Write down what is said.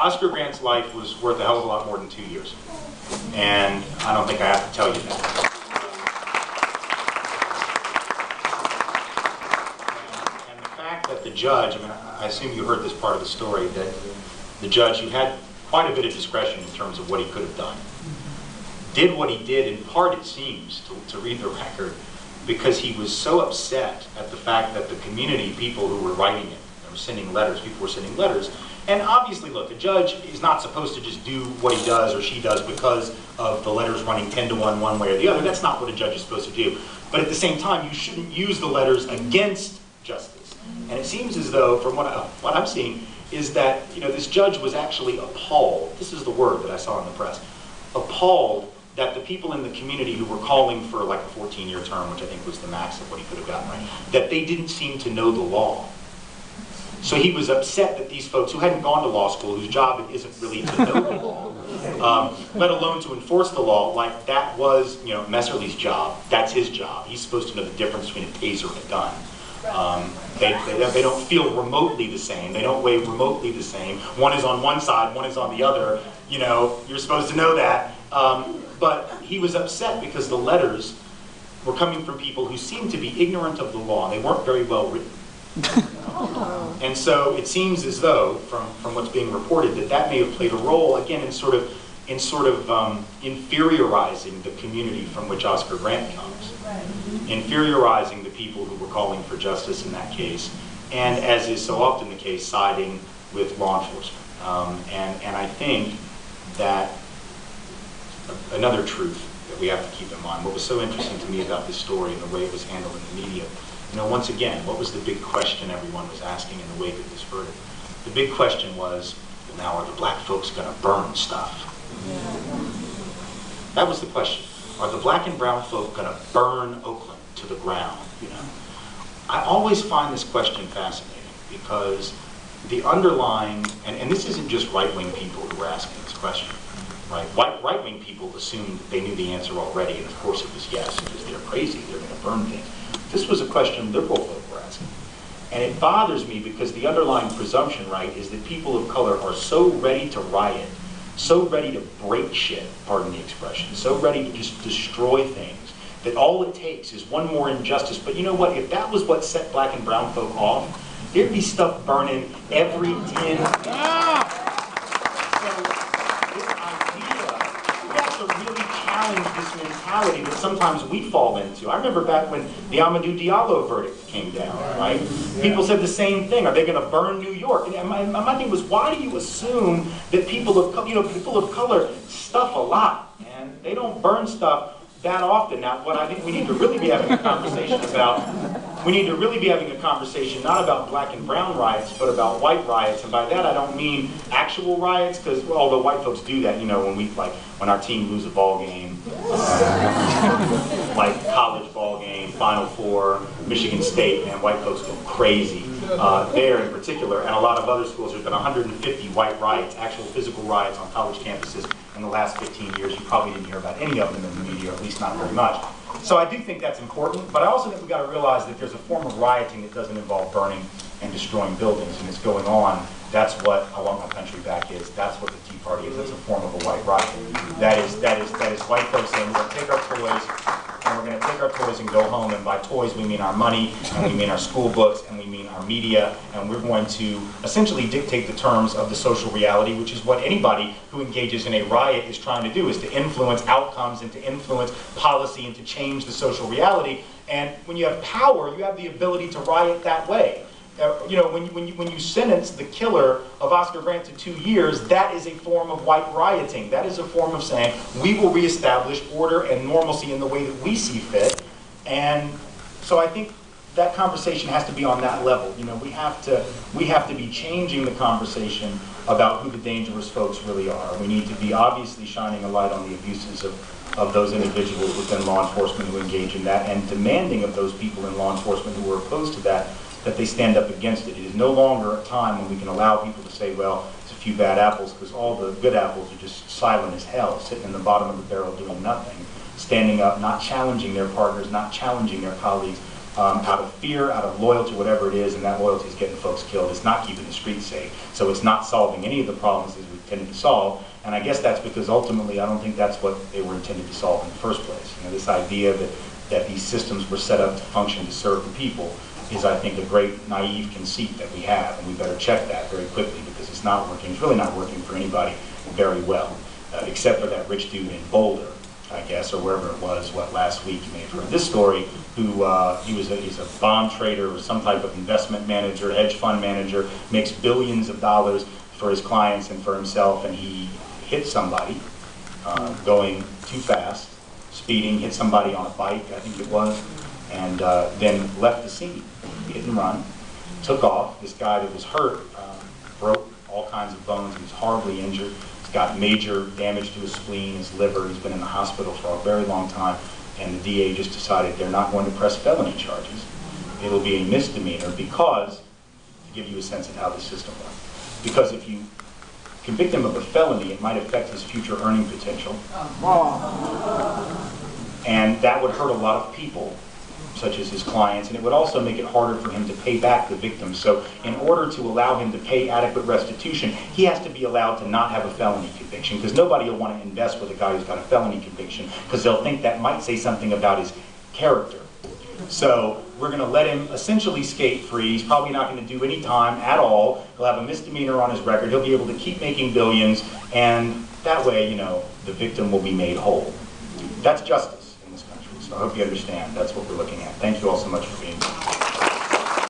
Oscar Grant's life was worth a hell of a lot more than 2 years. And I don't think I have to tell you that. And the fact that the judge, I mean, I assume you heard this part of the story, that the judge, who had quite a bit of discretion in terms of what he could have done, did what he did, in part it seems, to read the record, because he was so upset at the fact that the community, people who were writing it, were sending letters, people were sending letters. And obviously, look, a judge is not supposed to just do what he does or she does because of the letters running 10 to 1 one way or the other. That's not what a judge is supposed to do. But at the same time, you shouldn't use the letters against justice. And it seems as though, from what I'm seeing, is that this judge was actually appalled. This is the word that I saw in the press. Appalled that the people in the community who were calling for like a 14-year term, which I think was the max of what he could have gotten, right, that they didn't seem to know the law. So he was upset that these folks who hadn't gone to law school, whose job it isn't really to know the law, let alone to enforce the law, like that was Messerly's job. That's his job. He's supposed to know the difference between a taser and a gun. They don't feel remotely the same. They don't weigh remotely the same. One is on one side, one is on the other. You're supposed to know that. But he was upset because the letters were coming from people who seemed to be ignorant of the law. They weren't very well written. And so it seems as though, from what's being reported, that may have played a role, again, in sort of inferiorizing the community from which Oscar Grant comes. Inferiorizing the people who were calling for justice in that case, and as is so often the case, siding with law enforcement. And I think that another truth that we have to keep in mind, what was so interesting to me about this story and the way it was handled in the media, once again, what was the big question everyone was asking in the wake of this verdict? The big question was, well, now are the black folks going to burn stuff? That was the question. Are the black and brown folk going to burn Oakland to the ground? I always find this question fascinating because the underlying, and this isn't just right-wing people who were asking this question, right? Right-wing people assumed that they knew the answer already, and of course it was yes, because they're crazy, they're going to burn things. This was a question liberal folk were asking. And it bothers me because the underlying presumption, right, is that people of color are so ready to riot, so ready to break shit, pardon the expression, so ready to just destroy things, that all it takes is one more injustice. But you know what? If that was what set black and brown folk off, there'd be stuff burning every 10 minutes. This mentality that sometimes we fall into. I remember back when the Amadou Diallo verdict came down, right? People said the same thing. Are they going to burn New York? And my thing was, why do you assume that people of color stuff a lot, and they don't burn stuff that often? Now, what I think we need to really be having a conversation about, not about black and brown riots, but about white riots. And by that, I don't mean actual riots, because although white folks do that, when our team lose a ball game, like college ball game, Final Four, Michigan State, and white folks go crazy. There in particular, and a lot of other schools, there's been 150 white riots, actual physical riots on college campuses in the last 15 years. You probably didn't hear about any of them in the media, or at least not very much. So I do think that's important, but I also think we've got to realize that there's a form of rioting that doesn't involve burning and destroying buildings, and it's going on. That's what I Want My Country Back is. That's what the Tea Party is. That's a form of a white riot. That is white folks saying we're going to take our toys, and we're going to take our toys and go home. And by toys, we mean our money, and we mean our school books, and we mean our media, and we're going to essentially dictate the terms of the social reality, which is what anybody who engages in a riot is trying to do, is to influence outcomes and to influence policy and to change the social reality. And when you have power, you have the ability to riot that way. When you sentence the killer of Oscar Grant to 2 years, that is a form of white rioting. That is a form of saying, we will reestablish order and normalcy in the way that we see fit. And so I think that conversation has to be on that level. We have to be changing the conversation about who the dangerous folks really are. We need to be obviously shining a light on the abuses of those individuals within law enforcement who engage in that, and demanding of those people in law enforcement who are opposed to that they stand up against it. It is no longer a time when we can allow people to say, well, it's a few bad apples, because all the good apples are just silent as hell, sitting in the bottom of the barrel doing nothing, standing up, not challenging their partners, not challenging their colleagues, out of fear, out of loyalty, whatever it is, and that loyalty is getting folks killed. It's not keeping the streets safe. So it's not solving any of the problems that we intended to solve. And I guess that's because ultimately I don't think that's what they were intended to solve in the first place. You know, this idea that these systems were set up to function to serve the people is, I think, a great naive conceit that we have, and we better check that very quickly because it's not working. It's really not working for anybody very well, except for that rich dude in Boulder, I guess, or wherever it was, last week. You may have heard this story, who he's a bond trader or some type of investment manager, hedge fund manager, makes billions of dollars for his clients and for himself, and he hit somebody going too fast, speeding, hit somebody on a bike, I think it was, and then left the scene, hit and run, took off. This guy that was hurt broke all kinds of bones. He was horribly injured. He's got major damage to his spleen, his liver. He's been in the hospital for a very long time, and the DA just decided they're not going to press felony charges. It'll be a misdemeanor because, to give you a sense of how the system works, because if you convict him of a felony, it might affect his future earning potential. And that would hurt a lot of people, such as his clients, and it would also make it harder for him to pay back the victims. So in order to allow him to pay adequate restitution, he has to be allowed to not have a felony conviction, because nobody will want to invest with a guy who's got a felony conviction, because they'll think that might say something about his character. So we're going to let him essentially skate free. He's probably not going to do any time at all. He'll have a misdemeanor on his record. He'll be able to keep making billions, and that way, you know, the victim will be made whole. That's justice in this country. So I hope you understand. That's what we're looking at. Thank you all so much for being here.